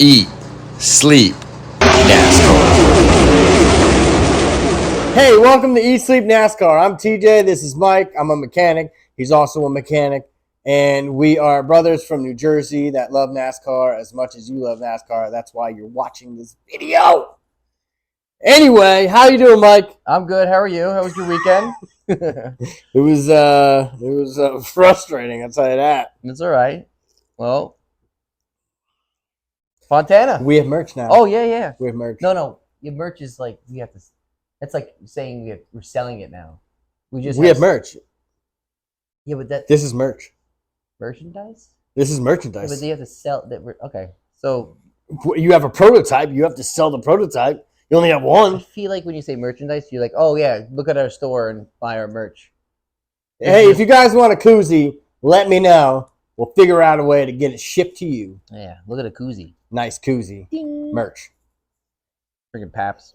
eat, sleep, NASCAR. Hey, welcome to Eat, Sleep, NASCAR. I'm TJ. This is Mike. I'm a mechanic. He's also a mechanic. And we are brothers from New Jersey that love NASCAR as much as you love NASCAR. That's why you're watching this video. Anyway, how you doing, Mike? I'm good. How are you? How was your weekend? It was frustrating, I'll tell you that. It's all right. Well, Fontana. We have merch now. Oh, yeah. We have merch. No. Your merch is like, we have to, that's like saying we're selling it now. We have merch. Yeah, but this is merch. Merchandise? This is merchandise. Yeah, but you have to sell that. Okay. So you have a prototype. You have to sell the prototype. You only have I one. feel like when you say merchandise, you're like, oh, yeah, look at our store and buy our merch. Hey, if you guys want a koozie, let me know. We'll figure out a way to get it shipped to you. Yeah, look at a koozie. Nice koozie. Ding. Merch. Freaking Paps.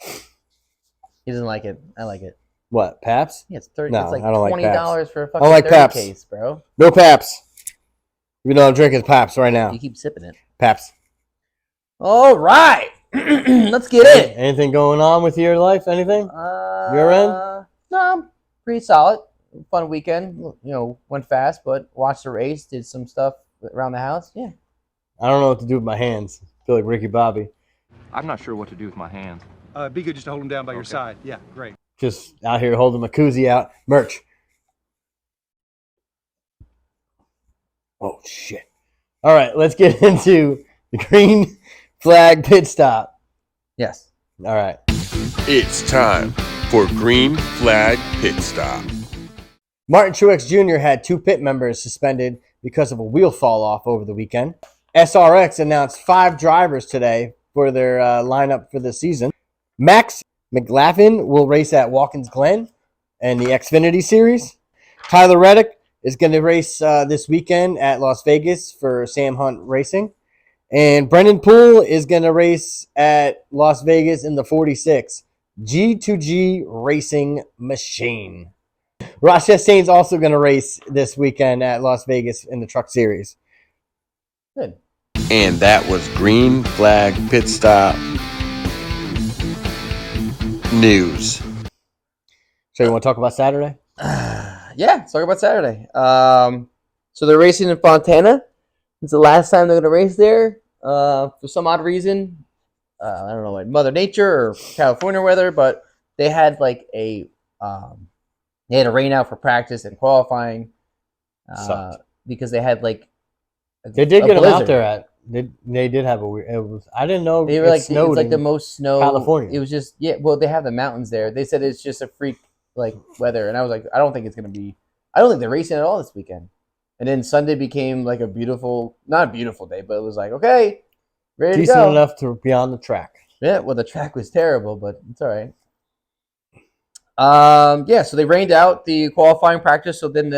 He doesn't like it. I like it. What, Paps? Yeah, it's 30. No, it's like I don't like $20 for a fucking I like 30 Paps. case, bro. No Paps. Even though I'm drinking Paps right now. You keep sipping it. Paps. All right. Let's get it. Anything going on with your life? Anything? Your end? No, I'm pretty solid. Fun weekend. You know, went fast, but watched the race, did some stuff around the house. Yeah. I don't know what to do with my hands. I feel like Ricky Bobby. I'm not sure what to do with my hands. Be good just to hold them down by your side. Yeah, great. Just out here holding my koozie out. Merch. Oh, shit. All right, let's get into the green flag pit stop. Yes. All right. It's time for Green Flag Pit Stop. Martin Truex Jr. had 2 pit members suspended because of a wheel fall off over the weekend. SRX announced 5 drivers today for their lineup for the season. Max McLaughlin will race at Watkins Glen and the Xfinity Series. Tyler Reddick is going to race this weekend at Las Vegas for Sam Hunt Racing. And Brendan Poole is going to race at Las Vegas in the 46 G2G Racing Machine. Ross Chastain's also going to race this weekend at Las Vegas in the Truck Series. Good. And that was Green Flag Pit Stop news. So you want to talk about Saturday? Yeah, let's talk about Saturday. So they're racing in Fontana. It's the last time they're going to race there. For some odd reason, I don't know what, Mother Nature or California weather, but they had like they had a rain out for practice and qualifying because they had like they did get them blizzard. out there at. They did have a weird. It was. I didn't know they were like snowed it's like the most snow. California. It was just Well, they have the mountains there. They said it's just a freak like weather, and I was like, I don't think it's gonna be. I don't think they're racing at all this weekend. And then Sunday became like a beautiful, not a beautiful day, but it was like okay, ready decent to go. enough to be on the track. Yeah, well, the track was terrible, but it's all right. Yeah, so they rained out the qualifying practice. So then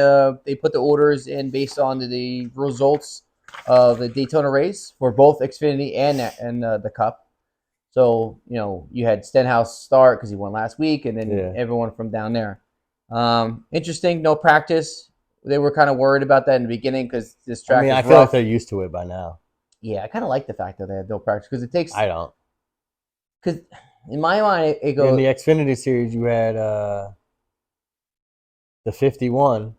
they put the orders in based on the results of the Daytona race for both Xfinity and the Cup. So you had Stenhouse start because he won last week, and then everyone from down there. Interesting, no practice. They were kind of worried about that in the beginning because this track. I feel like they're used to it by now. Yeah, I kind of like the fact that they had no practice because it takes. I don't. Because in my mind, it goes. In the Xfinity Series, you had the 51.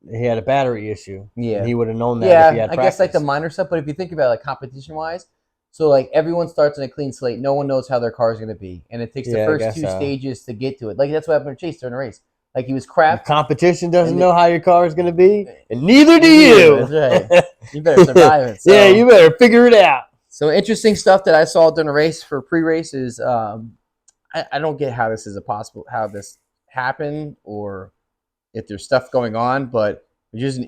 He had a battery issue. Yeah, he would have known that if he had practice. I guess like the minor stuff. But if you think about it, like competition wise, so like everyone starts on a clean slate. No one knows how their car is going to be, and it takes the first 2 stages to get to it. Like that's what happened to Chase during the race. Like he was crap. The competition doesn't know how your car is going to be, and neither do you. That's right. You better survive it. So. Yeah, you better figure it out. So interesting stuff that I saw during the race for pre-race is I don't get how this is how this happened or if there's stuff going on, but it's just an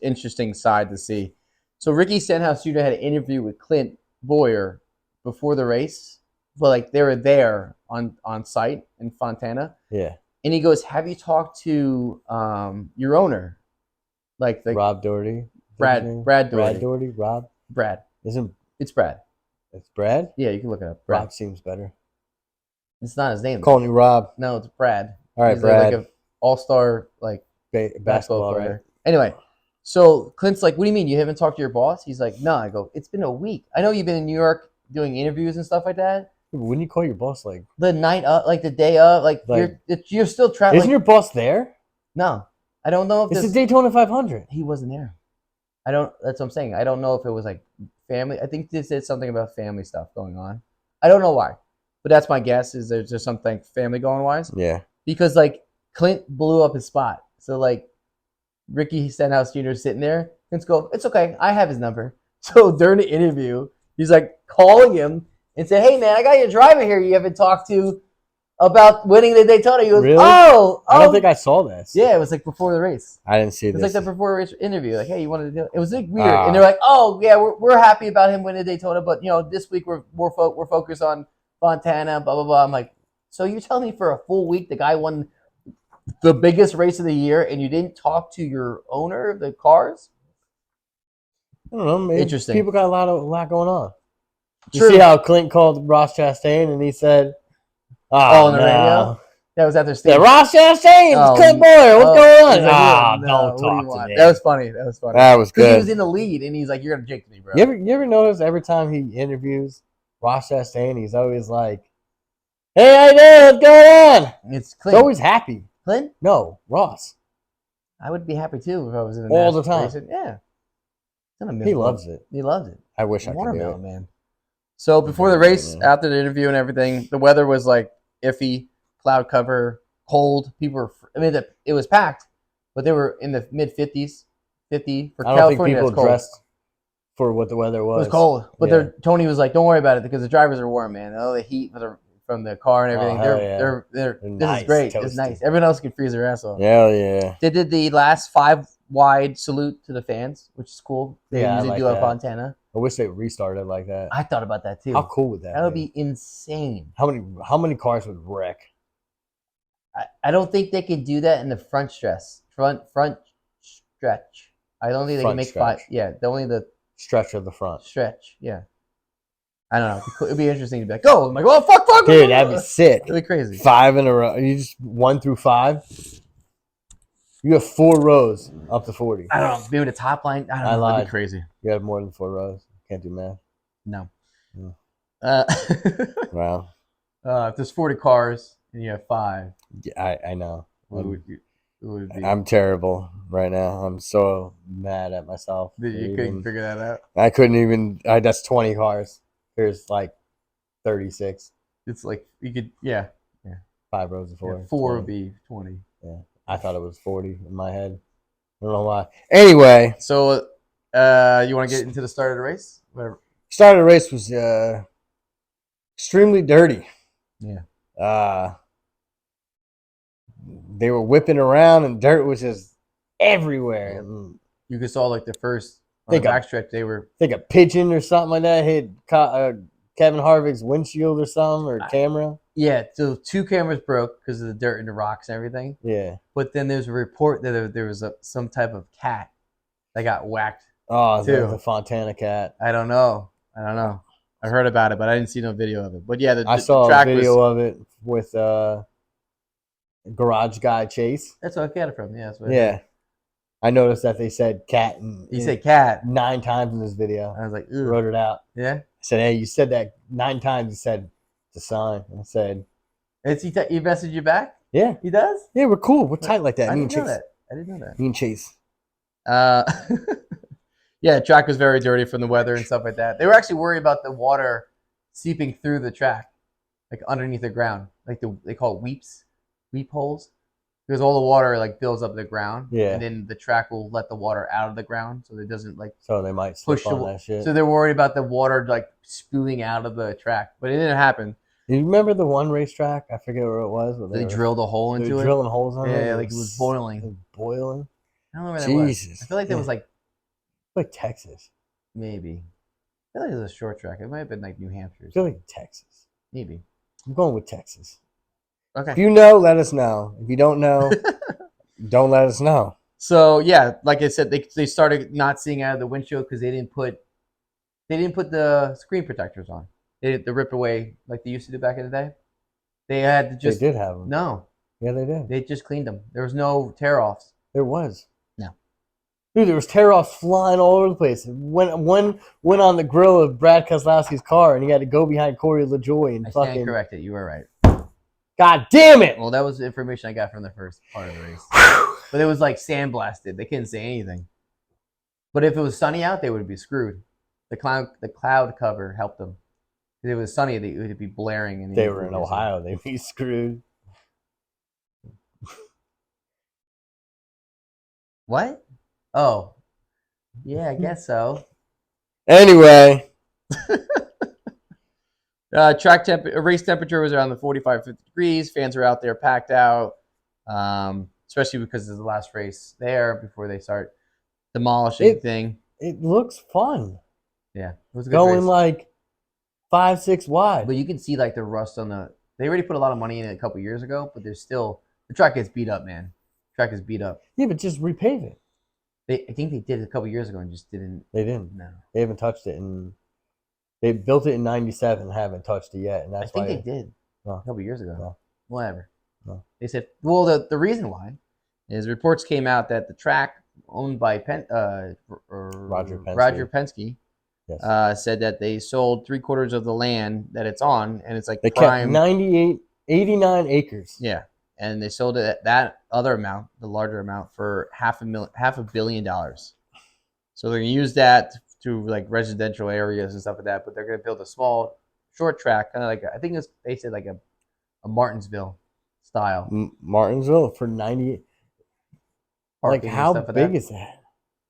interesting side to see. So Ricky Stenhouse Jr. had an interview with Clint Boyer before the race, but like they were there on site in Fontana. Yeah. And he goes, "Have you talked to your owner, like Rob Doherty, Brad Doherty, Brad Doherty, Rob, Brad? It's Brad. It's Brad. Yeah, you can look it up. Brad. Rob seems better. It's not his name. I'm calling you Rob. No, it's Brad. All right, He's Brad. like an all-star like basketball player. right? Anyway, So Clint's like, what do you mean you haven't talked to your boss? He's like, no. I go, it's been a week. I know you've been in New York doing interviews and stuff like that. When you call your boss, like The night up, like the day up, like you're still traveling. Isn't your boss there? No, I don't know if It's the Daytona 500. He wasn't there. I don't. That's what I'm saying. I don't know if it was like family. I think this is something about family stuff going on. I don't know why, but that's my guess. Is there's just something family going wise? Yeah. Because like Clint blew up his spot, so like Ricky Stenhouse Jr. is sitting there. Clint's go, it's okay. I have his number. So during the interview, he's like calling him and said, "Hey man, I got your driver here. You haven't talked to about winning the Daytona." He goes, Really? "Oh, I don't think I saw this. yeah." It was like before the race. I didn't see It this. was like the before race interview. Like, hey, you wanted to do it? It was like weird, and they're like, "Oh yeah, we're happy about him winning Daytona, but you know, this week we're focused on Fontana." Blah blah blah. I'm like, so you're telling me for a full week the guy won the biggest race of the year, and you didn't talk to your owner of the cars? I don't know. Maybe Interesting. People got a lot going on. True. You see how Clint called Ross Chastain and he said, on the radio? That was at their stage. Yeah, Ross Chastain, Oh, Clint Boyer, what's going on? He's like, Don't what do you talk want? to me. That was funny. That was funny. That was Because he good. was in the lead, and he's like, "You're gonna jinx me, bro." You ever notice every time he interviews Ross Chastain, he's always like, "Hey, how you doing? What's going on?" It's He's Clint. always happy. Clint? No, Ross. I would be happy too if I was in the All the NASCAR time. racing. Yeah. He loves it. He loves it. I wish I could do Watermelon, it. man. So before the race, after the interview and everything, the weather was like iffy, cloud cover, cold. People were, it was packed, but they were in the mid 50s, 50 for I don't California. think people that's cold. dressed for what the weather was. It was cold, but Yeah. Tony was like, "Don't worry about it because the drivers are warm, man. Oh, the heat from the car and everything. hell yeah. They're this nice, is great. toasty. It's nice. Everyone else can freeze their ass off." Hell yeah. They did the last 5 wide salute to the fans, which is cool. They Yeah, I usually like do at that. Fontana. I wish they restarted like that. I thought about that too. How cool would that That would be insane. How many cars would wreck? I don't think they could do that in the front stretch. Front stretch. I don't think they Front can make stretch. 5. Yeah, only the Stretch of the front. stretch. Yeah. I don't know. It'd be interesting to be like, "Go!" I'm like, "Oh fuck!" Dude, that'd be sick. It'd be crazy. 5 in a row. You just 1 through 5. You have 4 rows up to 40. I don't know. Maybe the top line. I don't I know. That'd lied. be crazy. You have more than 4 rows. Can't do math. No. Yeah. Wow. If there's 40 cars and you have 5, Yeah, I know. what would be? I'm terrible right now. I'm so mad at myself. You couldn't figure that out. I couldn't even. That's 20 cars. There's like 36. It's like you could, yeah. 5 rows of 4. Yeah, 4 would 20. be 20. I thought it was 40 in my head. I don't know why. Anyway, So, you want to get into the start of the race? Whatever. start of the race was extremely dirty. Yeah. They were whipping around and dirt was just everywhere. You could saw like the first on Think the of- backstretch. They were I think a pigeon or something like that hit Kevin Harvick's windshield or something or camera. yeah. So 2 cameras broke because of the dirt and the rocks and everything. Yeah. But then there's a report that there was some type of cat that got whacked. Oh, Two. the Fontana cat. I don't know. I heard about it, but I didn't see no video of it. But yeah, I the saw a track video was, of it with garage guy Chase. that's what I got it from. Yeah, that's what Yeah. I noticed that they said cat He said cat. 9 times in this video. I was like, I ugh. wrote it out. Yeah. I said, hey, you said that 9 times. He said, the sign. I said, He messaged you back? yeah. He does? Yeah, we're cool. We're tight like that. I Me and didn't know Chase. that. I didn't know that. Me and Chase. Yeah, the track was very dirty from the weather and stuff like that. They were actually worried about the water seeping through the track, like underneath the ground. Like they call it weep holes. Because all the water like builds up the ground. Yeah. And then the track will let the water out of the ground so it doesn't like So they might slip push on the that shit. So they're worried about the water like spewing out of the track. But it didn't happen. You remember the one racetrack? I forget where it was. But They drilled a hole they into were it. drilling holes on it. Yeah, like it was boiling. It was boiling. I don't know where that was. Jesus. I feel like that was like Like Texas. maybe. I feel like it was a short track. It might have been like New Hampshire. I feel like Texas. Maybe. I'm going with Texas. Okay. If you know, let us know. If you don't know, don't let us know. So yeah, like I said, they started not seeing out of the windshield because they didn't put the screen protectors on. They did the rip away like they used to do back in the day. They had to just They did have them. no. Yeah, they did. They just cleaned them. There was no tear offs. There was. No. Dude, there was tear-offs flying all over the place. One went on the grill of Brad Keselowski's car, and he had to go behind Corey LaJoy and I stand fucking. corrected. You were right. God damn it! Well, that was the information I got from the first part of the race. But it was like sandblasted. They couldn't say anything. But if it was sunny out, they would be screwed. The cloud cover helped them. If it was sunny, it would be blaring. And They were in Ohio. They'd be screwed. What? Oh, yeah, I guess so. Anyway, Race temperature was around the 45, 50 degrees. Fans were out there packed out, especially because of the last race there before they start demolishing thing. it looks fun. Yeah, it was a good Going race. like 5-6 wide. But you can see like the rust on the. They already put a lot of money in it a couple years ago, but there's still the track gets beat up, man. The track is beat up. Yeah, but just repave it. I think they did it a couple years ago and just didn't. They didn't. No, They haven't touched it, and they built it in '97 and haven't touched it yet. And that's I think why they did No. a couple years ago. No. Whatever. No. They said, well, the reason why is reports came out that the track owned by Roger Penske Yes. said that they sold 3/4 of the land that it's on, and it's like They prime. kept 89 acres. Yeah, and they sold it at that other amount, the larger amount, for $500 million. So they're gonna use that to like residential areas and stuff like that. But they're gonna build a small, short track, kind of like I think they said like a Martinsville style. Martinsville for 98. Like, Parking and how stuff like big that. is that?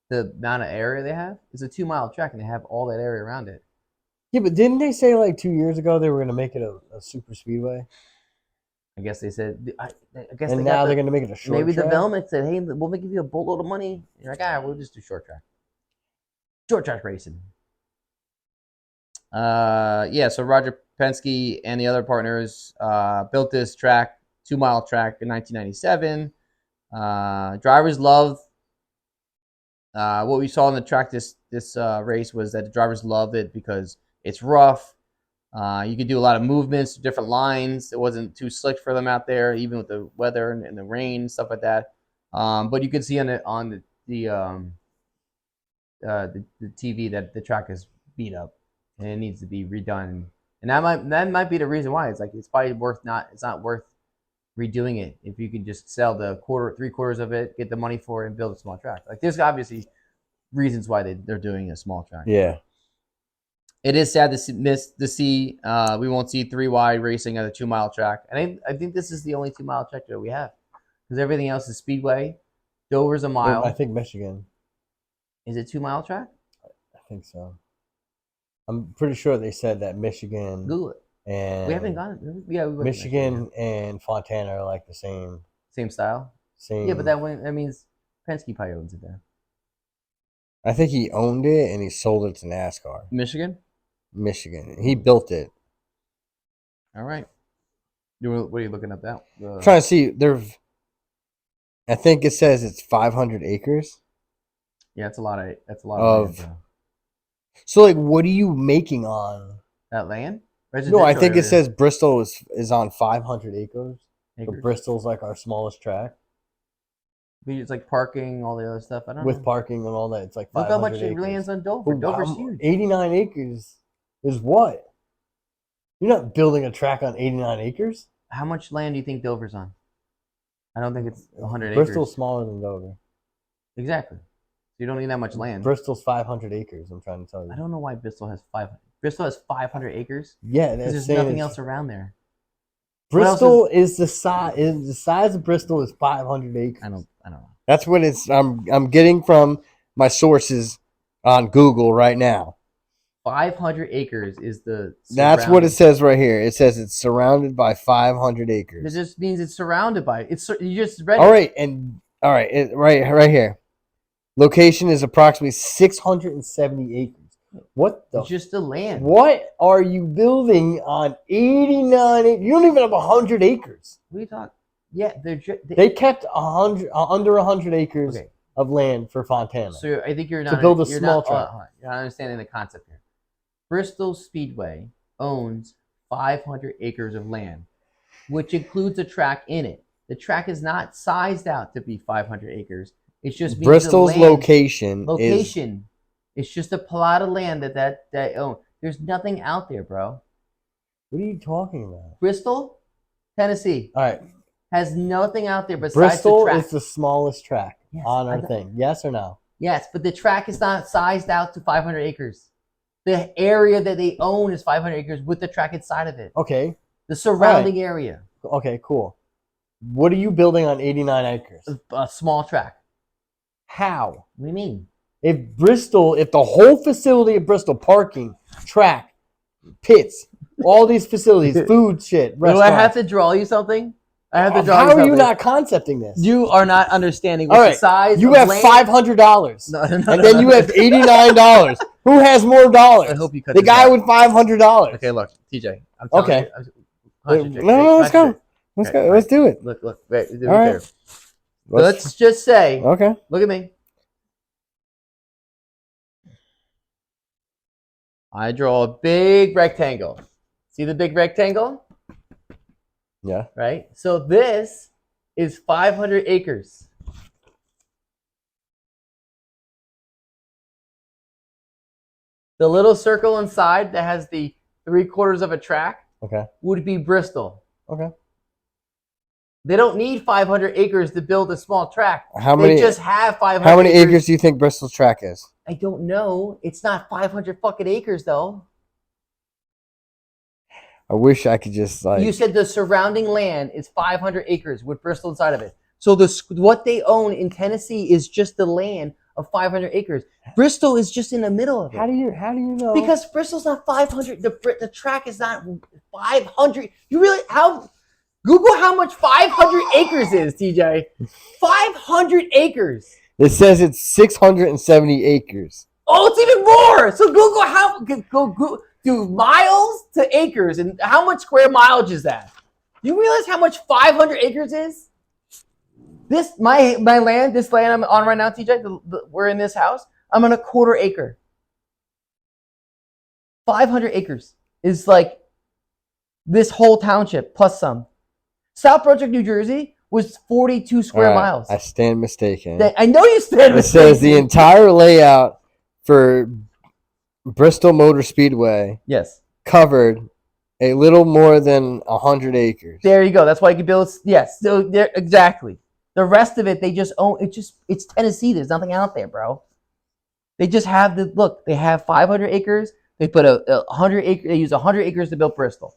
The amount of area they have? It's a 2-mile track, and they have all that area around it. Yeah, but didn't they say like 2 years ago they were going to make it a super speedway? I guess they said. I guess And now they're going to make it a short maybe track? development said, "Hey, we'll give you a boatload of money." And you're like, we'll just do short track. Short track racing. Yeah. So Roger Penske and the other partners built this track, 2-mile track in 1997. Drivers love what we saw on the track this race was that the drivers loved it because it's rough. You could do a lot of movements, different lines. It wasn't too slick for them out there, even with the weather and the rain and stuff like that. But you could see on the TV that the track is beat up and it needs to be redone. And that might be the reason why. It's like it's probably it's not worth redoing it if you can just sell the 3/4 of it, get the money for it, and build a small track. Like there's obviously reasons why they're doing a small track. Yeah. It is sad to see we won't see 3-wide racing at a 2-mile track, and I think this is the only 2-mile track that we have because everything else is Speedway. Dover's a mile. I think Michigan. Is it 2-mile track? I think so. I'm pretty sure they said that Michigan Google it. and We haven't gone. Yeah, we went to Michigan and Fontana are like the same. Same style. Same. Yeah, but that means Penske probably owns it there. I think he owned it and he sold it to NASCAR. Michigan. He built it. All right. What are you looking at that? I'm trying to see. I think it says it's 500 acres. Yeah, that's a lot of land, so like, what are you making on that land? No, I think it says Bristol is on 500 acres. Acres. But Bristol's like our smallest track. It's like parking, all the other stuff. I don't know. With parking and all that, it's like 500 Look how much acres. it lands on Dover. Dover's huge. 89 acres is what? You're not building a track on 89 acres? How much land do you think Dover's on? I don't think it's 100 Bristol's acres. smaller than Dover. Exactly. You don't need that much land. Bristol's 500 acres, I'm trying to tell you. I don't know why Bristol has 500. Bristol has 500 acres? Yeah, because there's nothing else around there. Bristol is the size of Bristol is 500 acres. I don't know. That's what I'm getting from my sources on Google right now. 500 acres is the. That's what it says right here. It says it's surrounded by 500 acres. It just means it's surrounded by. You just read. All right, right here. Location is approximately 670 acres. What the? Just the land. What are you building on 89 acres? You don't even have 100 acres. What are you talking? Yeah, they kept under 100 acres of land for Fontana. So I think you're not to build a small track. You're not understanding the concept here. Bristol Speedway owns 500 acres of land, which includes a track in it. The track is not sized out to be 500 acres. It just means Bristol's the land. location. Location. It's just a plot of land that own. There's nothing out there, bro. What are you talking about? Bristol, Tennessee, All right. has nothing out there besides Bristol the track. is the smallest track Yes, on our thing. Yes or no? Yes, but the track is not sized out to 500 acres. The area that they own is 500 acres with the track inside of it. Okay. The surrounding area. Okay, cool. What are you building on 89 acres? A small track. How? What do you mean? If the whole facility of Bristol, parking, track, pits, all these facilities, food shit, Do I restaurants. have to draw you something? I have to draw you How something. are you not concepting this? You are not understanding All what right, the size you of have land. $500, No, and then you have $89. Who has more dollars? I hope you cut the this guy out. with $500. Okay, look, TJ. I'm telling Okay. you. No, let's go. Let's go. Let's do it. Look, wait, do All it right. there. Let's just say, Okay. look at me. I draw a big rectangle. See the big rectangle? Yeah. Right? So this is 500 acres. The little circle inside that has the 3/4 of a track Okay. would be Bristol. Okay. They don't need 500 acres to build a small track. How They many? just have 500 How many acres do you think Bristol's track is? I don't know. It's not 500 fucking acres, though. I wish I could just like. You said the surrounding land is 500 acres with Bristol inside of it. So what they own in Tennessee is just the land of 500 acres. Bristol is just in the middle of it. How do you know? Because Bristol's not 500. The track is not 500. You really Google how much 500 acres is, TJ. 500 acres. It says it's 670 acres. Oh, it's even more. So Google do miles to acres, and how much square mileage is that? You realize how much 500 acres is? This my land, this land I'm on right now, TJ. We're in this house. I'm on a 1/4 acre. 500 acres is like this whole township plus some. South Brunswick, New Jersey was 42 square miles. I stand mistaken. I know you stand It mistaken. says the entire layout for Bristol Motor Speedway Yes. covered a little more than 100 acres. There you go. That's why you can build. Yes. So there exactly. The rest of it, they just own. It's Tennessee. There's nothing out there, bro. They just have They have 500 acres. They put a 100 acre. They use 100 acres to build Bristol.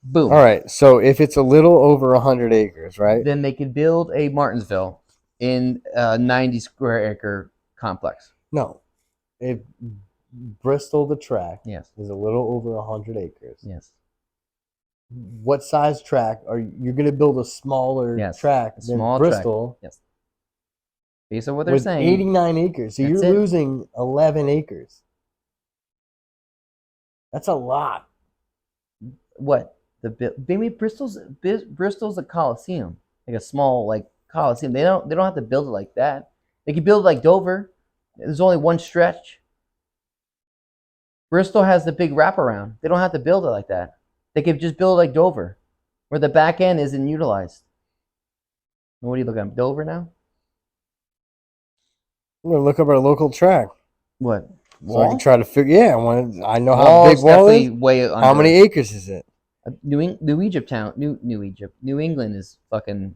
Boom. All right. So if it's a little over 100 acres, right? Then they could build a Martinsville in a 90 square acre complex. No. If Bristol, the track, Yes. is a little over 100 acres. Yes. What size track are you going to build a smaller track than small Bristol? Track. Yes. Based on what they're with saying. 89 acres. So That's you're it. losing 11 acres. That's a lot. What? Maybe Bristol's a coliseum, like a small coliseum. They don't have to build it like that. They could build it like Dover. There's only one stretch. Bristol has the big wraparound. They don't have to build it like that. They could just build it like Dover, where the back end isn't utilized. What are you looking at? Dover now? I'm going to look up our local track. What? So I can try to figure. Yeah, I know how Wall's big Wall definitely is. way under. How many acres is it? New England is fucking.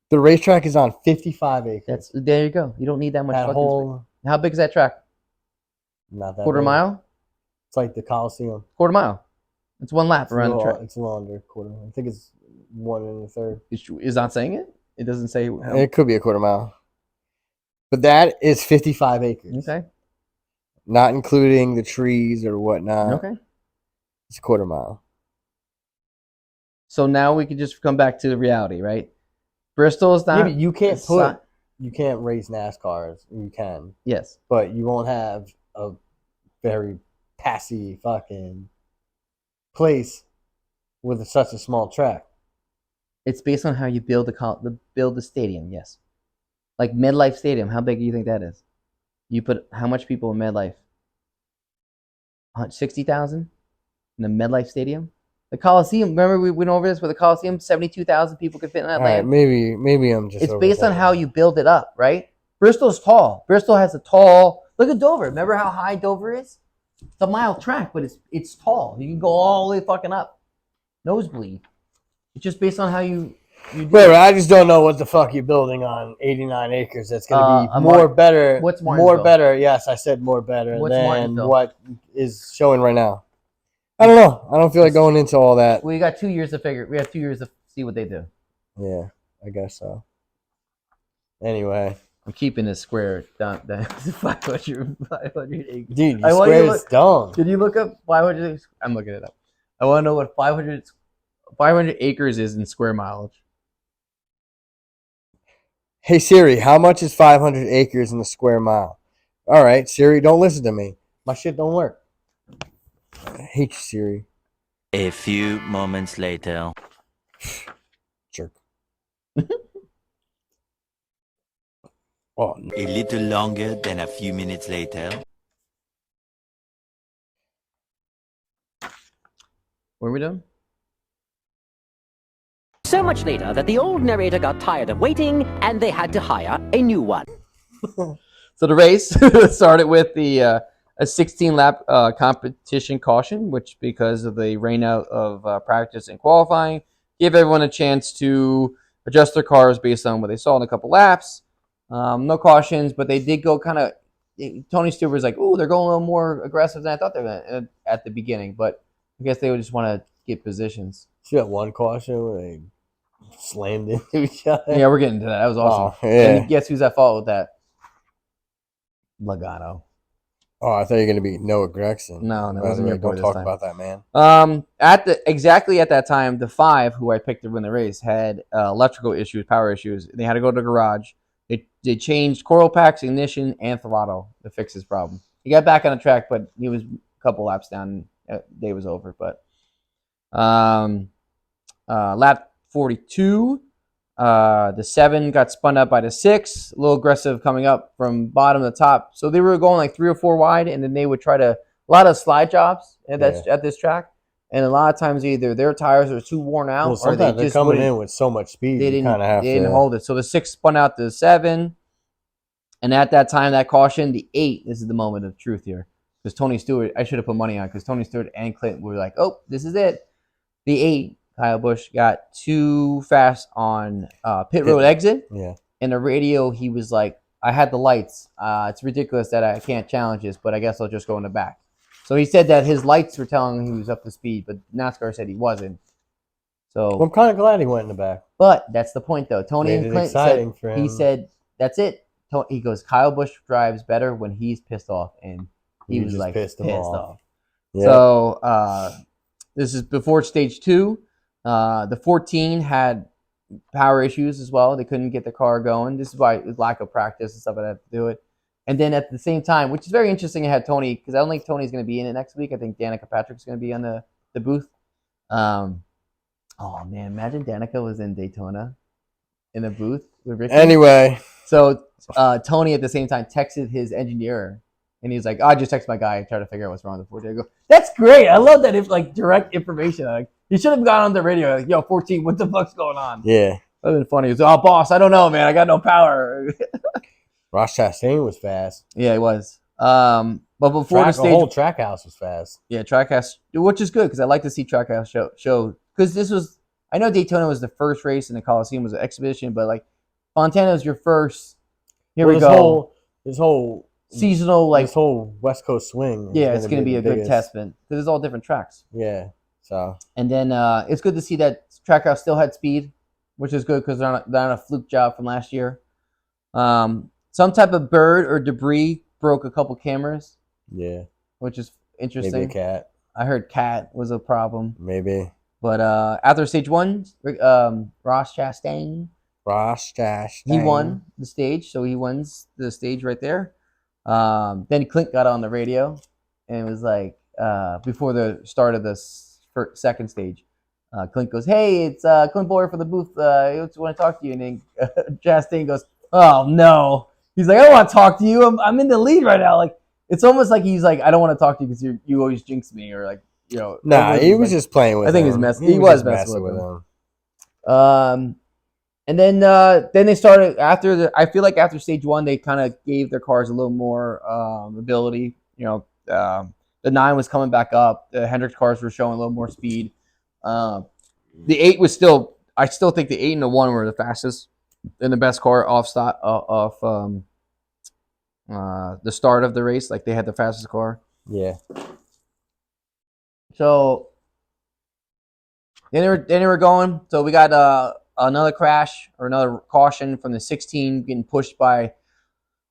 The racetrack is on 55 acres. There you go. You don't need that much. That fucking whole, space. How big is that track? not that 1/4 big. mile? It's like the Coliseum. 1/4 mile. It's one lap It's around the track. It's a little under a quarter. I think it's 1 1/3. Is not saying it? It doesn't say. How. It could be a 1/4 mile. But that is 55 acres. Okay. Not including the trees or whatnot. Okay. It's a 1/4 mile. So now we can just come back to the reality, right? Bristol is not. Yeah, but you can't it's not- you can't race NASCARs. You can, Yes. but you won't have a very passy fucking place with such a small track. It's based on how you build the stadium. Yes. Like MetLife Stadium, how big do you think that is? You put how much people in MetLife? 60,000 in the MetLife Stadium. The Coliseum. Remember we went over this with the Coliseum. 72,000 people could fit in that All right, land. maybe I'm just. It's based on overthinking how it. you build it up, right? Bristol's tall. Bristol has a tall. Look at Dover. Remember how high Dover is? It's a mile track, but it's tall. You can go all the way fucking up. Nosebleed. It's just based on how you do Wait, it. I just don't know what the fuck you're building on 89 acres. That's going to be more better. What's more Martinsville? better? Yes, I said more better What's than Martinsville? what is showing right now. I don't know. I don't feel like going into all that. We got 2 years to figure. We have 2 years to see what they do. Yeah, I guess so. Anyway, I'm keeping this square down. 500 acres. dude, I your want you to square is dumb. Did you look up 500? I'm looking it up. I want to know what 500 acres is in square mileage. Hey Siri, how much is 500 acres in a square mile? All right, Siri, don't listen to me. My shit don't work. I hate you, Siri. A few moments later. Jerk. Oh, no. A little longer than a few minutes later. Where are we done? So much later that the old narrator got tired of waiting and they had to hire a new one. So the race started with the a 16-lap competition caution, which because of the rain out of practice and qualifying, gave everyone a chance to adjust their cars based on what they saw in a couple laps. No cautions, but they did go kind of. Tony Stewart was like, "Oh, they're going a little more aggressive than I thought they were gonna, at the beginning," but I guess they would just want to get positions. See that one caution where they slammed into each other? Yeah, we're getting to that. That was awesome. Oh, yeah. And guess who's at fault with that? Logano. Oh, I thought you were gonna be Noah Gregson. No, that By wasn't the your way, boy don't this talk time. about that, man. Exactly at that time, the 5 who I picked to win the race had electrical issues, power issues. They had to go to the garage. They changed coil packs, ignition, and throttle to fix his problem. He got back on the track, but he was a couple laps down. And day was over. But lap 42, the 7 got spun up by the 6. A little aggressive coming up from bottom to top. So they were going like 3 or 4 wide, and then they would try to a lot of slide jobs at this track. And a lot of times either their tires are too worn out, Well, or sometimes they they're just coming in with so much speed. they You kind of have didn't to hold it. So the 6 spun out to the 7, and at that time, that caution, the 8. This is the moment of truth here, because Tony Stewart, I should have put money on, because Tony Stewart and Clinton were like, "Oh, this is it." The 8, Kyle Busch got too fast on pit road exit. Yeah. And the radio, he was like, "I had the lights. It's ridiculous that I can't challenge this, but I guess I'll just go in the back." So he said that his lights were telling him he was up to speed, but NASCAR said he wasn't. So, Well, I'm kind of glad he went in the back. but that's the point, though. Tony Made and it Clint exciting said, for him. he said, "That's it." He goes, "Kyle Busch drives better when he's pissed off," and he You was just like pissed him off. Yeah. So this is before stage 2. The 14 had power issues as well. They couldn't get the car going. This is why lack of practice and stuff like that to do it. And then at the same time, which is very interesting, I had Tony, because I don't think Tony's going to be in it next week. I think Danica Patrick's going to be on the booth. Oh man, imagine Danica was in Daytona in the booth with Ricky. Anyway, So Tony at the same time texted his engineer, and he's like, "Oh, I just texted my guy and tried to figure out what's wrong with the 14." I go, "That's great. I love that. If like direct information, like he should have gone on the radio, like, 'Yo, 14, what the fuck's going on?'" yeah. That'd been funny. He was, "Oh, boss, I don't know, man. I got no power." Ross Chastain was fast. Yeah, he was. But before the The whole stage, track house was fast. yeah, Trackhouse, which is good because I like to see Trackhouse show because this was. I know Daytona was the first race and the Coliseum was an exhibition, but like Fontana was your first. Here Well, we go. This whole Seasonal, like, this whole West Coast swing. yeah, it's going to be a the good biggest. testament because it's all different tracks. Yeah. So And then it's good to see that Trackhouse still had speed, which is good because they're on a fluke job from last year. Some type of bird or debris broke a couple cameras, yeah, which is maybe interesting. a cat. I heard cat was a problem. Maybe But after stage 1, Ross Chastain, Ross Chastain. he won the stage, so he wins the stage right there. Then Clint got on the radio and was like, before the start of the second stage, Clint goes, "Hey, it's Clint Boyer from the booth. I just want to talk to you." And then Chastain goes, "Oh no." He's like, "I don't want to talk to you. I'm in the lead right now." Like, it's almost like he's like, "I don't want to talk to you because you always jinx me," or like, Nah, he was like, just playing with him. I think he's messing. He was was messing with him. And then they started I feel like after stage 1, they kind of gave their cars a little more ability. The 9 was coming back up. The Hendrick cars were showing a little more speed. The 8 was still. I still think the 8 and the 1 were the fastest and the best car off the start of the race. Like they had the fastest car. Yeah. So then they were going. So we got another crash or another caution from the 16 getting pushed by.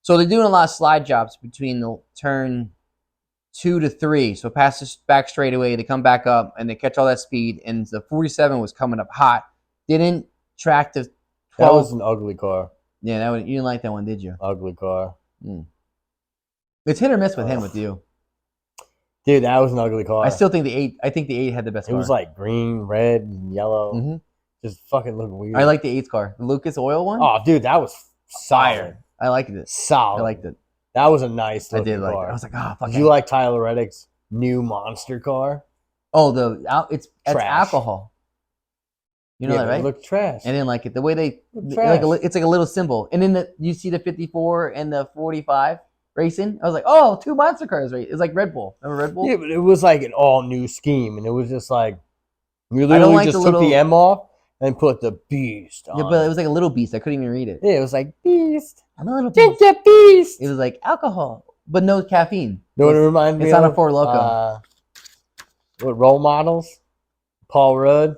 So they're doing a lot of slide jobs between the turn 2 to 3. So past this back straightaway, they come back up and they catch all that speed. And the 47 was coming up hot. Didn't track the 12. That was an ugly car. Yeah, you didn't like that one, did you? Ugly car. It's hit or miss with him with you. Dude, that was an ugly car. I still think the 8. I think the 8 had the best car. It was like green, red, and yellow. Mm-hmm. Just fucking looking weird. I like the 8's car. The Lucas Oil one? Oh, dude, that was solid. I liked it. Solid. I liked it. That was a nice looking I did like car. it. I was like, oh, fuck. Did you like Tyler Reddick's new monster car? Oh, it's Trash. alcohol. You know that, right? It looked trash. I didn't like it. The way they Trash. it's like a little symbol. And then you see the 54 and the 45 racing. I was like, oh, 2 monster cars, right? It's like Red Bull. Remember Red Bull? Yeah, but it was like an all new scheme, and it was just like you I don't literally like just the took little- the M off and put the beast on. Yeah, but it was like a little beast. I couldn't even read it. Yeah, it was like beast. I'm a little Drink beast. the beast. It was like alcohol, but no caffeine. You know what it reminds me It's of? not a Four Loko. What role models? Paul Rudd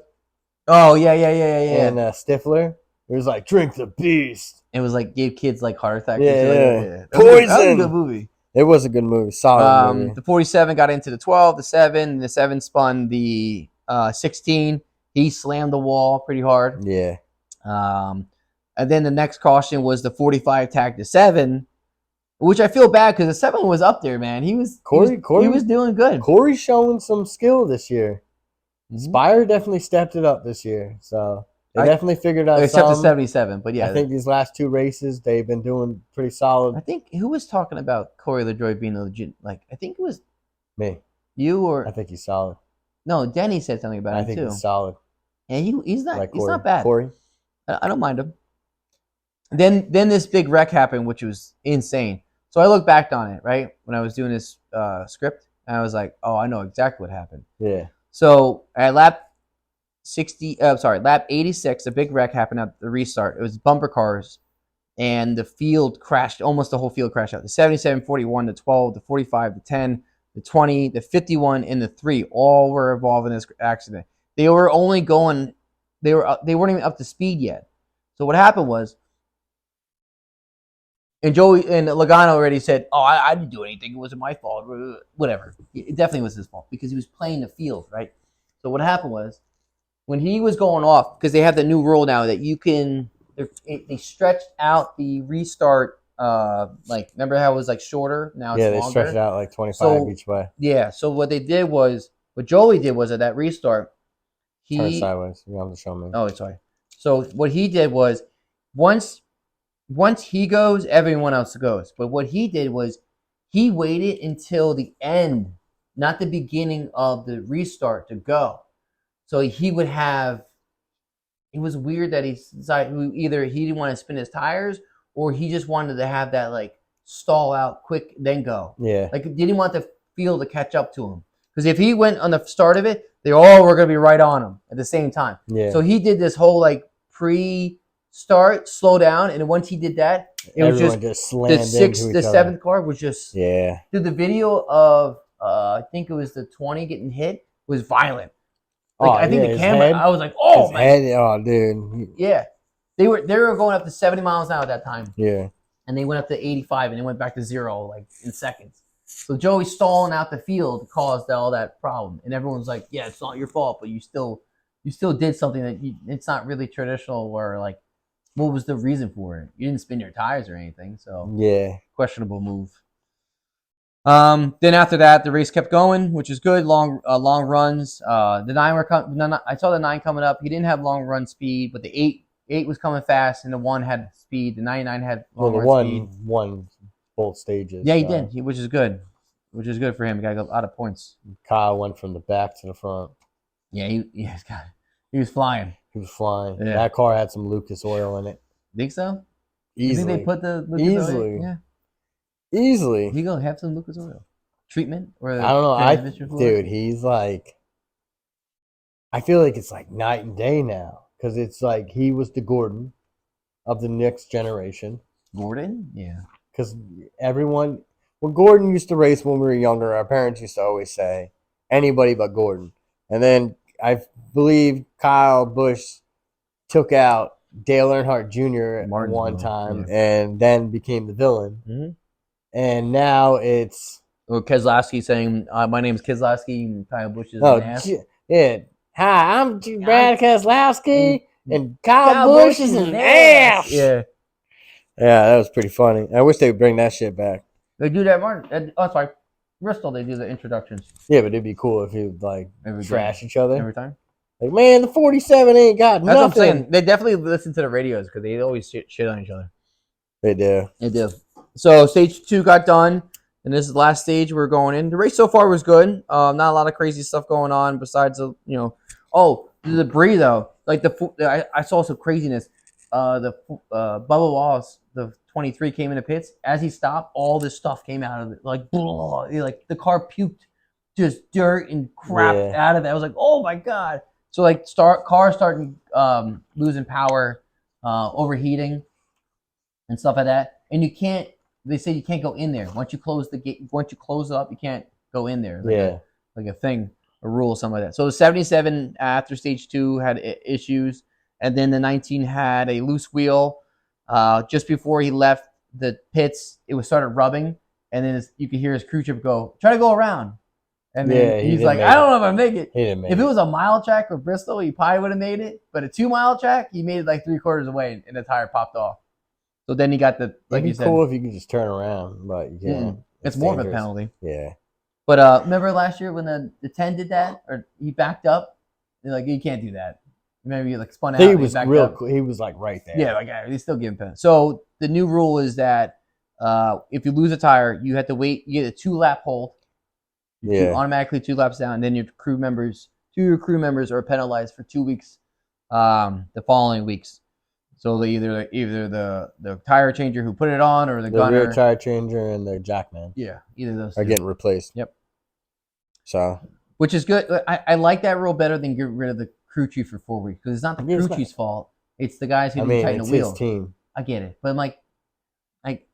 Oh yeah. and Stifler. It was like drink the beast. It was like gave kids like heart attacks. Yeah, and shit yeah. That was Poison. a good movie. It was a good movie. Solid movie. The 47 got into the 12, the 7, and the 7 spun the 16. He slammed the wall pretty hard. Yeah. And then the next caution was the 45 tagged the 7, which I feel bad because the 7 was up there, man. He was doing good. Corey's showing some skill this year. Mhm. Spire definitely stepped it up this year. So they definitely figured out Except the some. 77, but yeah. I think these last 2 races they've been doing pretty solid. I think who was talking about Corey LaJoy being a legit, like, I think it was Me. you or I think he's solid. no, Denny said something about I him think too. he's solid. And he's not Like he's Corey. not bad. Corey. I don't mind him. Then this big wreck happened, which was insane. So I looked back on it, right, when I was doing this script, and I was like, oh, I know exactly what happened. Yeah. So at lap 86, a big wreck happened at the restart. It was bumper cars, and the field crashed. Almost the whole field crashed out. The 77, 41, the 12, the 45, the 10, the 20, the 51, and the 3 all were involved in this accident. They were only going. They weren't even up to speed yet. So what happened was, and Joey and Logano already said, "Oh, I didn't do anything. It wasn't my fault. Whatever. It definitely was his fault because he was playing the field, right?" So what happened was, when he was going off, because they have the new rule now that you can, they stretched out the restart. Remember how it was like shorter? Now it's longer. They stretched it out like 25 each way. Yeah. So what Joey did was at that restart, Turn sideways. You have to show me. Oh, sorry. So what he did was once he goes, everyone else goes. But what he did was he waited until the end, not the beginning of the restart to go. So he would have. It was weird that he decided either he didn't want to spin his tires or he just wanted to have that like stall out quick then go. Yeah. Like he didn't want the field to catch up to him. Because if he went on the start of it, they all were going to be right on him at the same time. Yeah. So he did this whole like pre-start, slow down, and once he did that, it Everyone was just slammed the 6th, into the each 7th other. car was just. Yeah. Dude, the video of I think it was the 20 getting hit was violent. Like I think the camera, head, I was like, oh his man, head, oh dude. yeah. They were going up to 70 miles an hour at that time. Yeah. And they went up to 85 and they went back to 0 like in seconds. So Joey stalling out the field caused all that problem, and everyone's like, "Yeah, it's not your fault, but you still did something that it's not really traditional." Or like, what was the reason for it? You didn't spin your tires or anything, so Yeah. questionable move. Then after that, the race kept going, which is good. Long runs. The 9 were I saw the 9 coming up. He didn't have long run speed, but the 8 was coming fast, and the 1 had speed. The 99 had long run speed. Won both stages. Yeah, he did, which is good. which is good for him. He got a lot of points. Kyle went from the back to the front. Yeah, he was flying. He was flying. Yeah. That car had some Lucas oil in it. Think so? Easily. You think they put the Lucas Easily. oil? Yeah. Easily. He gonna have some Lucas oil treatment, or I don't know. Dude, he's like, I feel like it's like night and day now because it's like he was the Gordon of the next generation. Gordon, yeah. Because when Gordon used to race when we were younger, our parents used to always say anybody but Gordon. And then I believe Kyle Busch took out Dale Earnhardt Jr. at one time and then became the villain. Mm-hmm. And now it's Keselowski saying, "My name's Keselowski, and Kyle Busch is an ass." Yeah. Hi, I'm Brad Keselowski, and Kyle Busch is an ass. Yeah, that was pretty funny. I wish they would bring that shit back. They do that, Martin. Sorry, Bristol. They do the introductions. Yeah, but it'd be cool if you like trash each other every time. Like, man, the 47 ain't got nothing. That's what I'm saying. They definitely listen to the radios because they always shit on each other. They do. They do. So stage 2 got done, and this is the last stage we're going in. The race so far was good. Not a lot of crazy stuff going on besides the the debris though. Like I saw some craziness. The Bubba Wallace, the 23, came into pits. As he stopped, all this stuff came out of it. Like the car puked just dirt and crap out of it. I was like, oh my god. So like cars starting losing power, overheating, and stuff like that. And you can't. They say you can't go in there once you close the gate. Once you close it up, you can't go in there. Like a thing, a rule, something like that. So the 77 after stage 2 had issues, and then the 19 had a loose wheel. Just before he left the pits, it started rubbing, and then you could hear his crew chief go, "Try to go around." And then he's like, "I don't know if I make it." If it was a mile track or Bristol, he probably would have made it. But a 2-mile track, he made it like 3/4 away, and the tire popped off. So then he got the like you said. It'd be cool if you could just turn around, but you can't. It's more of a penalty. Yeah. But remember last year when the 10 did that, or he backed up? They're like, you can't do that. Remember he like spun out. He was real cool. He was like right there. Yeah, like they still give him penalty. So the new rule is that if you lose a tire, you have to wait. You get a 2-lap hold. Automatically 2 laps down, and then your crew members, 2 of your crew members are penalized for 2 weeks, the following weeks. So either the tire changer who put it on, or the gunner, rear tire changer, and the jackman. Yeah, either of those are getting replaced. Yep. So, which is good. I like that rule better than getting rid of the crew chief for 4 weeks, because it's not the crew chief's fault. It's the guys who didn't tighten the wheel. His team. I get it, but I'm like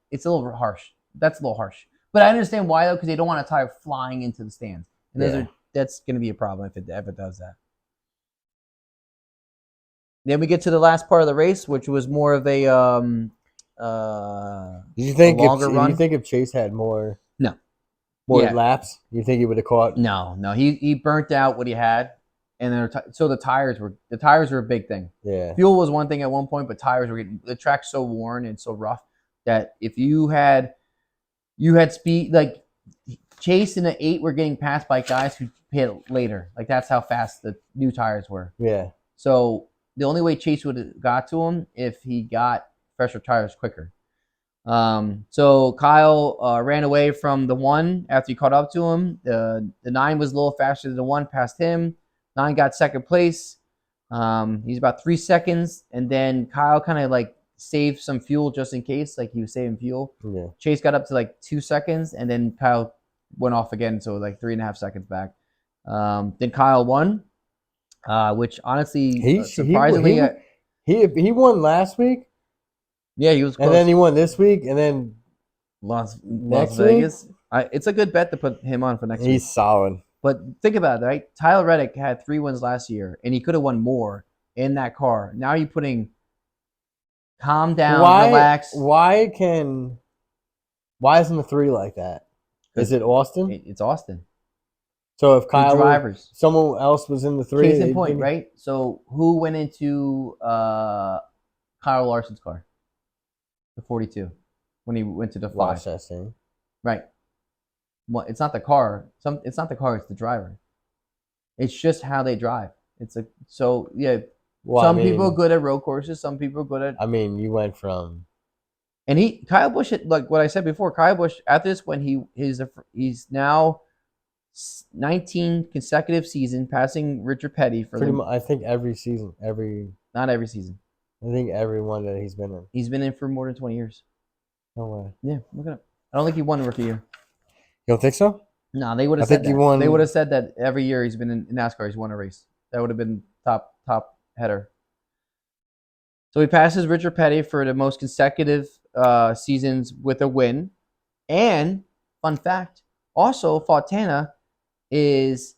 it's a little harsh. That's a little harsh. But I understand why though, because they don't want a tire flying into the stands, and that's going to be a problem if it does that. Then we get to the last part of the race, which was more of a Did you think longer run? Do you think if Chase had more Yeah. laps, you think he would have caught? No. He burnt out what he had, and then so the tires were a big thing. Yeah. Fuel was one thing at one point, but tires were the track's so worn and so rough that if you had speed, like Chase and the 8 were getting passed by guys who hit later. Like that's how fast the new tires were. Yeah. So the only way Chase would have got to him if he got fresher tires quicker. So Kyle ran away from the 1 after he caught up to him. The 9 was a little faster than the 1, past him. 9 got second place. He's about 3 seconds, and then Kyle kind of like saved some fuel just in case, like he was saving fuel. Yeah. Chase got up to like 2 seconds, and then Kyle went off again, so like 3.5 seconds back. Then Kyle won, which honestly, surprisingly, he won last week. Yeah, he was close. And then he won this week, and then Las Vegas. It's a good bet to put him on for next week. He's solid. But think about it, right? Tyler Reddick had 3 wins last year, and he could have won more in that car. Now you're putting calm down, relax. Why isn't the 3 like that? Is it Austin? It's Austin. So if someone else was in the 3, case in point, right? So who went into Kyle Larson's car? The 42 when he went to the 5. Right. Well, it's not the car. It's not the car. It's the driver. It's just how they drive. Some people are good at road courses. Some people are good at. I mean, you went from And Kyle Busch, like what I said before, Kyle Busch after this, when he's now 19 consecutive season, passing Richard Petty for Pretty much, I think every season, not every season. I think every one that he's been in. He's been in for more than 20 years. No way. Yeah, look it up. I don't think he won rookie year. You don't think so? No, they would have I said think he that. won- They would have said that every year he's been in NASCAR, he's won a race. That would have been top header. So he passes Richard Petty for the most consecutive seasons with a win. And, fun fact, also Fontana is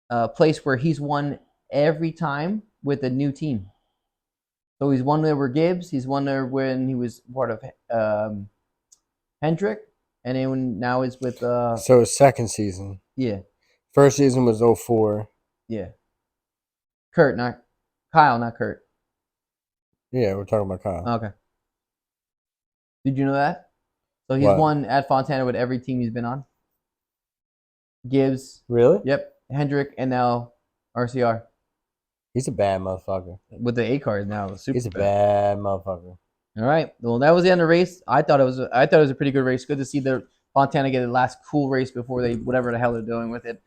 a place where he's won every time with a new team. So he's won there with Gibbs. He's won there when he was part of Hendrick. And then now he's with... So his second season. yeah. First season was 04. Yeah. Kurt, not Kyle, not Kurt. Yeah, we're talking about Kyle. Okay. Did you know that? So he's What? won at Fontana with every team he's been on. Gibbs. Really? Yep. Hendrick and now RCR. He's a bad motherfucker. With the A card now. Super He's a bad motherfucker. All right. Well, that was the end of the race. I thought it was a pretty good race. Good to see the Fontana get the last cool race before they whatever the hell they're doing with it.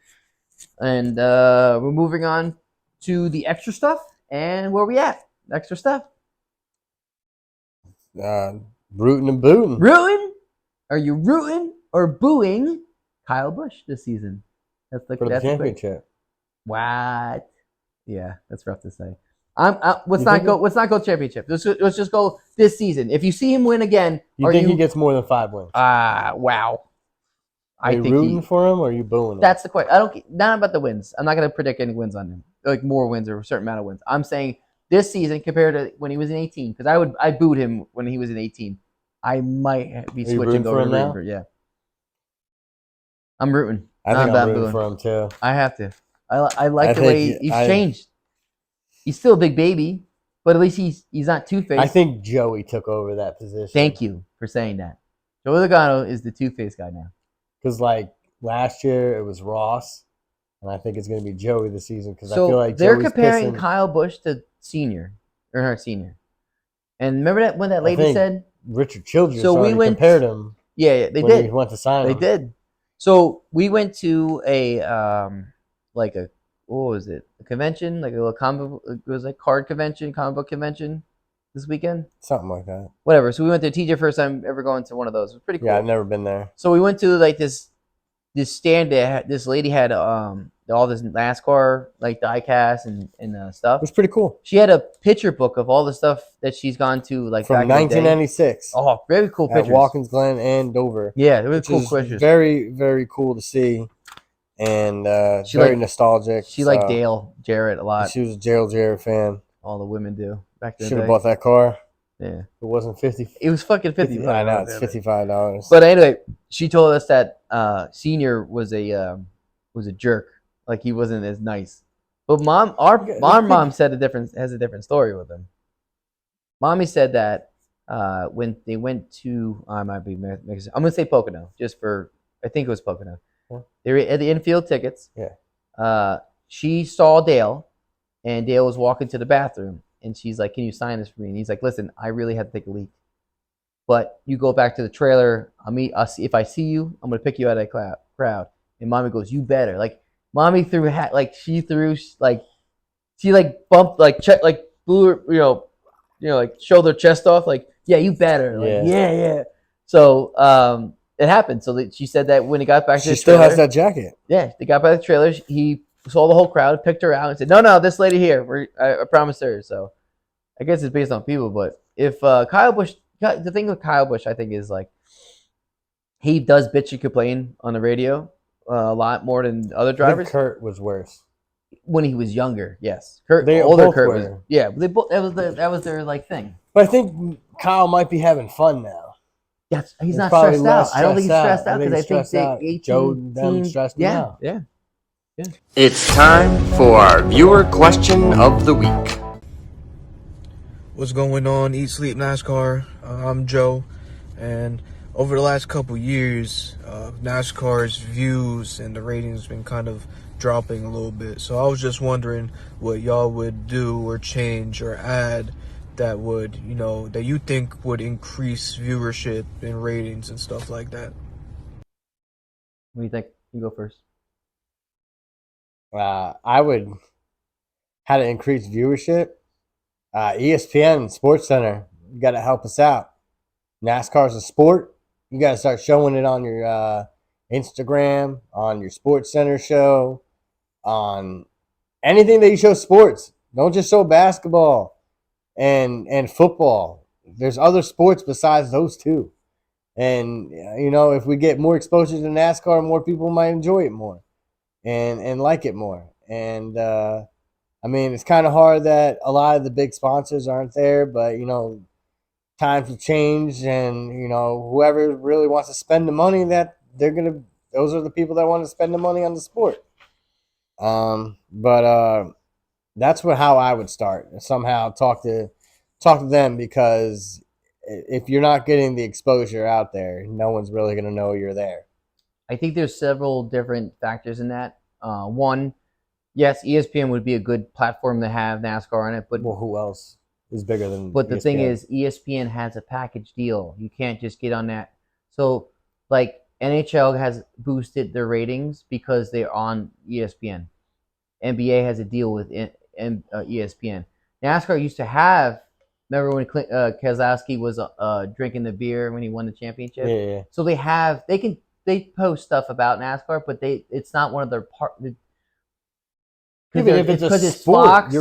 And we're moving on to the extra stuff. And where we at? Extra stuff. Rooting and booting. Rooting? Are you rooting or booing Kyle Busch this season? That's the For the championship. What? Yeah, that's rough to say. Let's not go championship. Let's just go this season. If you see him win again, You think he gets more than 5 wins? Wow. Are you rooting for him or are you booing him? That's the question. Not about the wins. I'm not going to predict any wins on him, like more wins or a certain amount of wins. I'm saying this season compared to when he was in 18, because I booed him when he was in 18. I might be switching over to now? Yeah, I'm rooting. I think I'm rooting booing. for him too. I have to. I like the way he's changed. He's still a big baby, but at least he's not Two-Faced. I think Joey took over that position. Thank you for saying that. Joey Logano is the Two-Faced guy now. Because like last year it was Ross, and I think it's going to be Joey this season because So I feel like they're Joey's comparing pissing. Kyle Busch to senior or her senior. And remember that when that lady think said, Richard Childress So we already went- compared him yeah, they when did. he went to sign They him. did. So we went to a what was it? A convention, like a little it was like card convention, comic book convention this weekend. Something like that. Whatever. So we went to TJ first time ever going to one of those. It was pretty cool. Yeah, I've never been there. So we went to like this stand that this lady had all this NASCAR like diecast and stuff. It was pretty cool. She had a picture book of all the stuff that she's gone to like From back in the day. 1996 Oh, very cool at pictures. Watkins Glen and Dover. Yeah, they were Which cool is pictures. very, very cool to see. And She very liked- nostalgic. She liked Dale Jarrett a lot. She was a Gerald Jarrett fan. All the women do back in the Should have day. bought that car. Yeah, It wasn't 50. it was fucking 50. I know it's $55. But anyway, she told us that Senior was a jerk. Like he wasn't as nice. But our mom said has a different story with him. Mommy said that when they went to I might be mixing. I'm gonna say Pocono just for I think it was Pocono. Yeah. They were at the infield tickets. Yeah. She saw Dale, and Dale was walking to the bathroom, and she's like, "Can you sign this for me?" And he's like, "Listen, I really had to take a leak, but you go back to the trailer. I'll see if I see you. I'm gonna pick you out of that crowd." And Mommy goes, "You better." Like Mommy threw she bumped blew her, like shoulder chest off. Like, yeah, you better. Like, yeah. So it happened. So she said that when he got back to the She still trailer, has that jacket. yeah, they got by the trailer. He saw the whole crowd, picked her out, and said, "No, this lady here. I promised her." So I guess it's based on people. But if Kyle Busch, the thing with Kyle Busch, I think is like he does bitch and complain on the radio a lot more than other I think drivers. Kurt was worse. When he was younger, yes, Kurt. They Older both Kurt were. was. Yeah, they both. That was their like thing. But I think Kyle might be having fun now. Yes, he's He's not probably stressed out. less I don't think he's stressed stressed out. out because I think stressed out. the 18 Joe and them team. stressed him Yeah, out. yeah. It's time for our viewer question of the week. What's going on, Eat Sleep NASCAR? I'm Joe, and over the last couple years, NASCAR's views and the ratings been kind of dropping a little bit. So I was just wondering what y'all would do or change or add that would, that you think would increase viewership and ratings and stuff like that? What do you think? You go first. I would how to increase viewership. ESPN Sports Center, you got to help us out. NASCAR is a sport. You got to start showing it on your Instagram, on your Sports Center show, on anything that you show sports. Don't just show basketball and football. There's other sports besides those two. And if we get more exposure to NASCAR, more people might enjoy it more and like it more. And it's kind of hard that a lot of the big sponsors aren't there, but times have changed, and whoever really wants to spend the money, those are the people that want to spend the money on the sport. But that's how I would start. Somehow talk to them, because if you're not getting the exposure out there, no one's really going to know you're there. I think there's several different factors in that. One, yes, ESPN would be a good platform to have NASCAR on it, but who else is bigger than? But the ESPN? thing is, ESPN has a package deal. You can't just get on that. So, like NHL has boosted their ratings because they're on ESPN. NBA has a deal with ESPN. NASCAR used to have. Remember when Keselowski was drinking the beer when he won the championship? Yeah. So they post stuff about NASCAR, but it's not one of their part. Because it's Fox.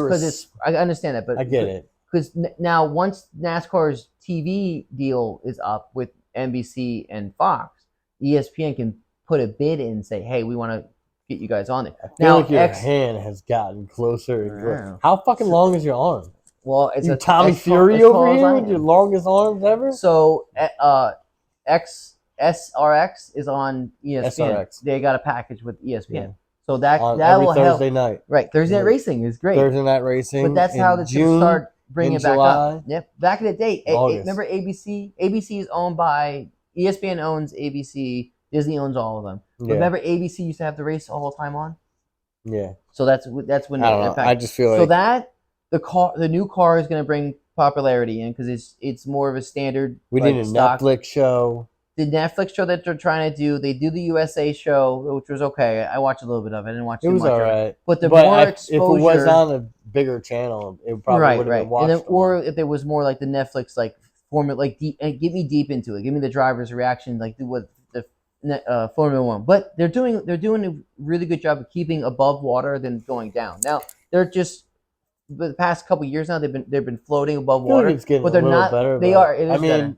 I understand that, but I get it. Because now once NASCAR's TV deal is up with NBC and Fox, ESPN can put a bid in and say, "Hey, we want to get you guys on it." I feel like your hand has gotten closer and closer. How fucking long is your arm? Well, it's Tommy Fury over here with your longest arms ever. So, SRX is on ESPN. SRX. They got a package with ESPN. Yeah. So that on that every will Thursday help. night. Right, Thursday night racing is great. Thursday night racing, but that's how it's going to start bringing it back up. Yep, back in the day, remember ABC? ABC is owned by ESPN owns ABC. Disney owns all of them. But remember, ABC used to have the race all the time on. Yeah. So that's when. I don't know. I just feel like that the new car is going to bring popularity in, because it's more of a standard. We need a Netflix show. The Netflix show that they're trying to do, they do the USA show, which was okay. I watched a little bit of it. I didn't watch too much. It was all right. But more exposure. If it was on a bigger channel, it probably would have been watched. Or if there was more like the Netflix formula, get me deep into it. Give me the driver's reaction, like what the Formula One. But they're doing a really good job of keeping above water than going down. Now they're just the past couple of years now they've been floating above water, but they're not. Better, they are. It is better.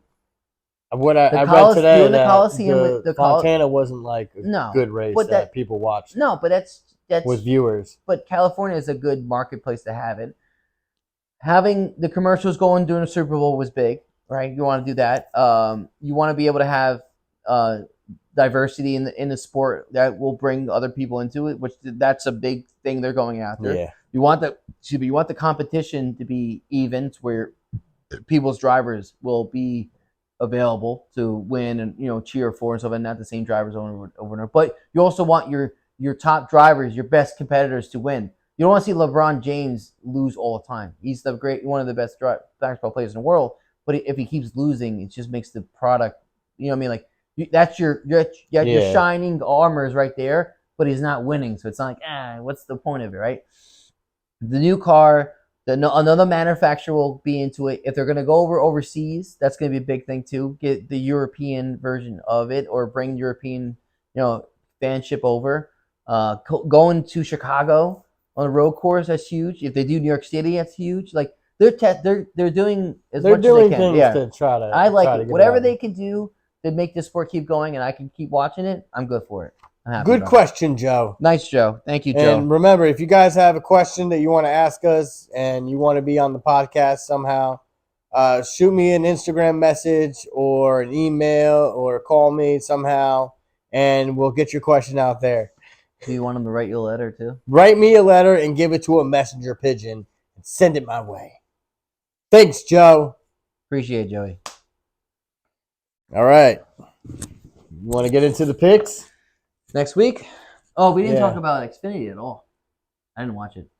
What I read today, the Fontana wasn't like a good race that people watched. No, but that's with viewers. But California is a good marketplace to have it. Having the commercials going during the Super Bowl was big, right? You want to do that. You want to be able to have diversity in the sport that will bring other people into it, which that's a big thing they're going after. Yeah. You want the competition to be even, to where people's drivers will be available to win and cheer for and stuff, and not the same drivers over and over. But you also want your top drivers, your best competitors to win. You don't want to see LeBron James lose all the time. He's one of the best basketball players in the world. But if he keeps losing, it just makes the product. You know what I mean? Like that's your shining armors right there. But he's not winning, so it's not like what's the point of it, right? The new car. Another manufacturer will be into it. If they're going to go overseas, that's going to be a big thing too. Get the European version of it, or bring European, fanship over. Going to Chicago on a road course, that's huge. If they do New York City, that's huge. Like they're doing as much as they can. Things to try to. I like it. Whatever they can do to make this sport keep going, and I can keep watching it, I'm good for it. Good question, Joe. Nice, Joe. Thank you, Joe. And remember, if you guys have a question that you want to ask us and you want to be on the podcast somehow, shoot me an Instagram message or an email or call me somehow, and we'll get your question out there. Do you want them to write you a letter too? Write me a letter and give it to a messenger pigeon and send it my way. Thanks, Joe. Appreciate it, Joey. All right. You want to get into the picks? Next week? Oh, we didn't talk about Xfinity at all. I didn't watch it.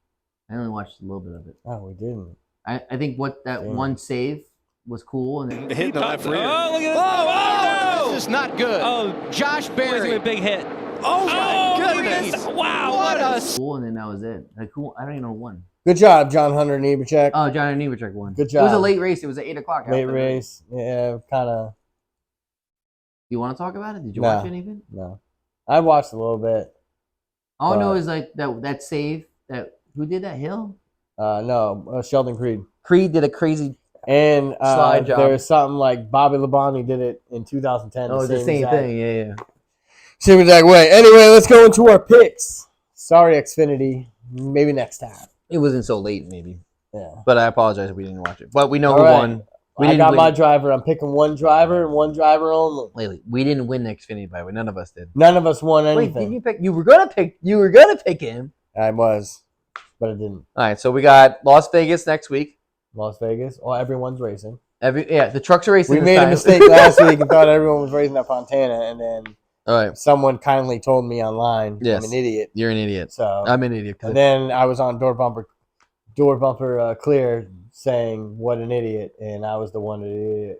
I only watched a little bit of it. Oh, we didn't. I think what that one save was cool. And Hitting the left rear. Oh, look at this. Oh, This is not good. Oh, Josh Berry. a big hit. Oh, my look at goodness. this. Wow. What a cool, and then that was it. Like, cool. I don't even know who won. Good job, John Hunter Nemechek. Oh, John Nemechek won. Good It was a job. late race. It was at 8 o'clock. Late race. Yeah, kind of. You want to talk about it? Did you No. watch it even? No. I watched a little bit. All I know is like that save. Who did that? Hill? No, Sheldon Creed. Creed did a crazy. And Slide job. there's something like Bobby Labonte did it in 2010. Oh, the same thing. Yeah. Same exact way. Anyway, let's go into our picks. Sorry, Xfinity. Maybe next time. It wasn't so late, maybe. Yeah. But I apologize if we didn't watch it. But we know All who right. won. I got my driver. I'm picking one driver and one driver only. Wait, we didn't win the Xfinity, by the way. None of us did. None of us won Wait, anything. did you pick? You were gonna pick him. I was, but I didn't. All right, so we got Las Vegas next week. Las Vegas. Oh, everyone's racing. The trucks are racing. We this made time. a mistake last week and thought everyone was racing at Fontana, and then All right, someone kindly told me online Yes. I'm an idiot. you're an idiot. So I'm an idiot. and then I was on door bumper clear saying what an idiot, and I was the one idiot.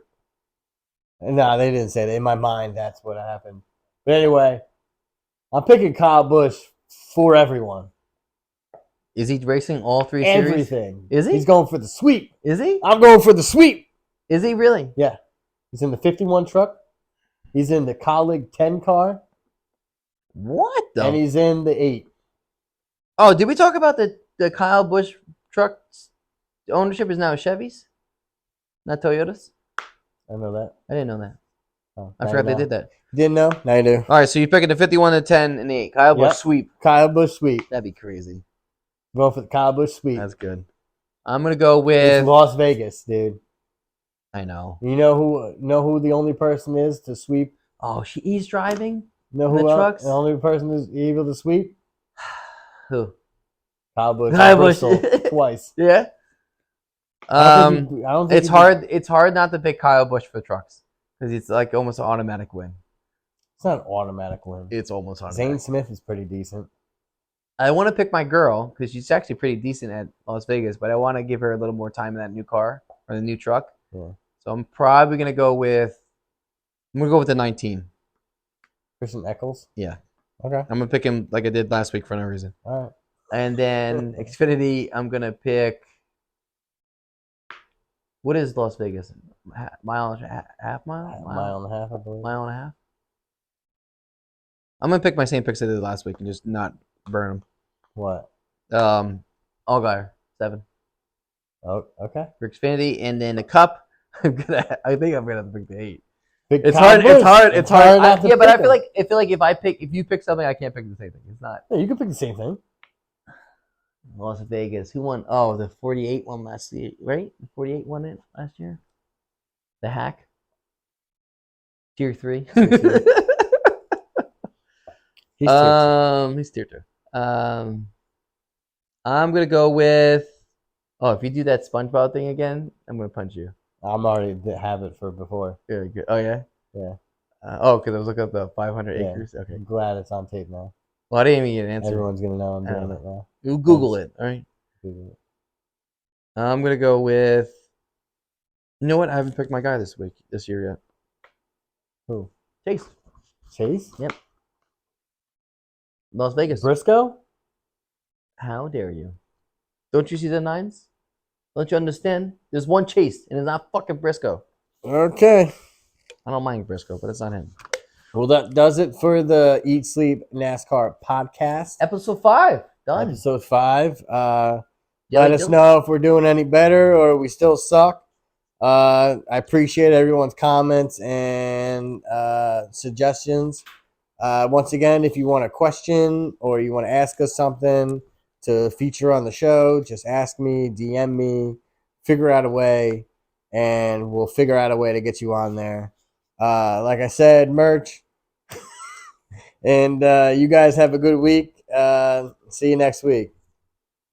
No, they didn't say that. In my mind, that's what happened. But anyway, I'm picking Kyle Busch for everyone. Is he racing all three series? Everything. Is he? He's going for the sweep. Is he? I'm going for the sweep. Is he really? Yeah. He's in the 51 truck. He's in the colleague 10 car. What the? And he's in the 8. Oh, did we talk about the Kyle Busch trucks? The ownership is now Chevys, not Toyotas. I know that. I didn't know that. Oh, I forgot they did that. Didn't know? Now you do. All right, so you're picking the 51, the 10, and the 8. Kyle Busch Yep. sweep. Kyle Busch sweep. That'd be crazy. Going for the Kyle Busch sweep. That's good. I'm gonna go It's with. Las Vegas, dude. I know. You know who the only person is to sweep? Oh, he's driving. Know The who else? trucks? The only person who's able to sweep? Who? Kyle Busch. Kyle Busch. Bristol, twice. Yeah. I don't think It's hard. It's hard not to pick Kyle Busch for trucks because it's like almost an automatic win. It's not an automatic win. It's almost automatic. Zane Smith is pretty decent. I want to pick my girl because she's actually pretty decent at Las Vegas, but I want to give her a little more time in that new car or the new truck. Yeah. So I'm probably gonna go with. I'm gonna go with the 19. Christian Eccles? Yeah. Okay. I'm gonna pick him like I did last week for no reason. All right. And then Xfinity, I'm gonna pick. What is Las Vegas? Mile and half mile? Mile and a half, I believe. Mile and a half. I'm gonna pick my same picks I did last week and just not burn What? them. Allgaier 7 Oh, okay. for Xfinity, and then the Cup. I think I'm gonna have to pick the 8. Big It's Kyle hard. It's Busch. hard. It's hard. not to Yeah, but I pick feel him. like if you pick something, I can't pick the same thing. It's not Yeah, you can pick the same thing. Las Vegas. Who won? Oh, the 48 won last year, right? The 48 won it last year. The hack. Tier 3. He's tier 2. I'm gonna go with. Oh, if you do that SpongeBob thing again, I'm gonna punch you. I'm already have it for before. Very good. Oh yeah. Yeah. Because I was looking at the 500 Yeah. acres. Okay. I'm glad it's on tape now. Well, I didn't even get an answer. Everyone's gonna know I'm I don't doing it now. You Google it. All right. Google it. I'm gonna go with. You know what? I haven't picked my guy this year yet. Who? Chase. Chase? Yep. Las Vegas. Briscoe? How dare you? Don't you see the 9s? Don't you understand? There's one Chase, and it's not fucking Briscoe. Okay. I don't mind Briscoe, but it's not him. Well, that does it for the Eat Sleep NASCAR podcast. Episode 5. Done. Episode 5. Yeah, Let us know if we're doing any better or we still suck. I appreciate everyone's comments and suggestions. Once again, if you want a question or you want to ask us something to feature on the show, just ask me, DM me, figure out a way, and we'll figure out a way to get you on there. Like I said, merch. And you guys have a good week. See you next week.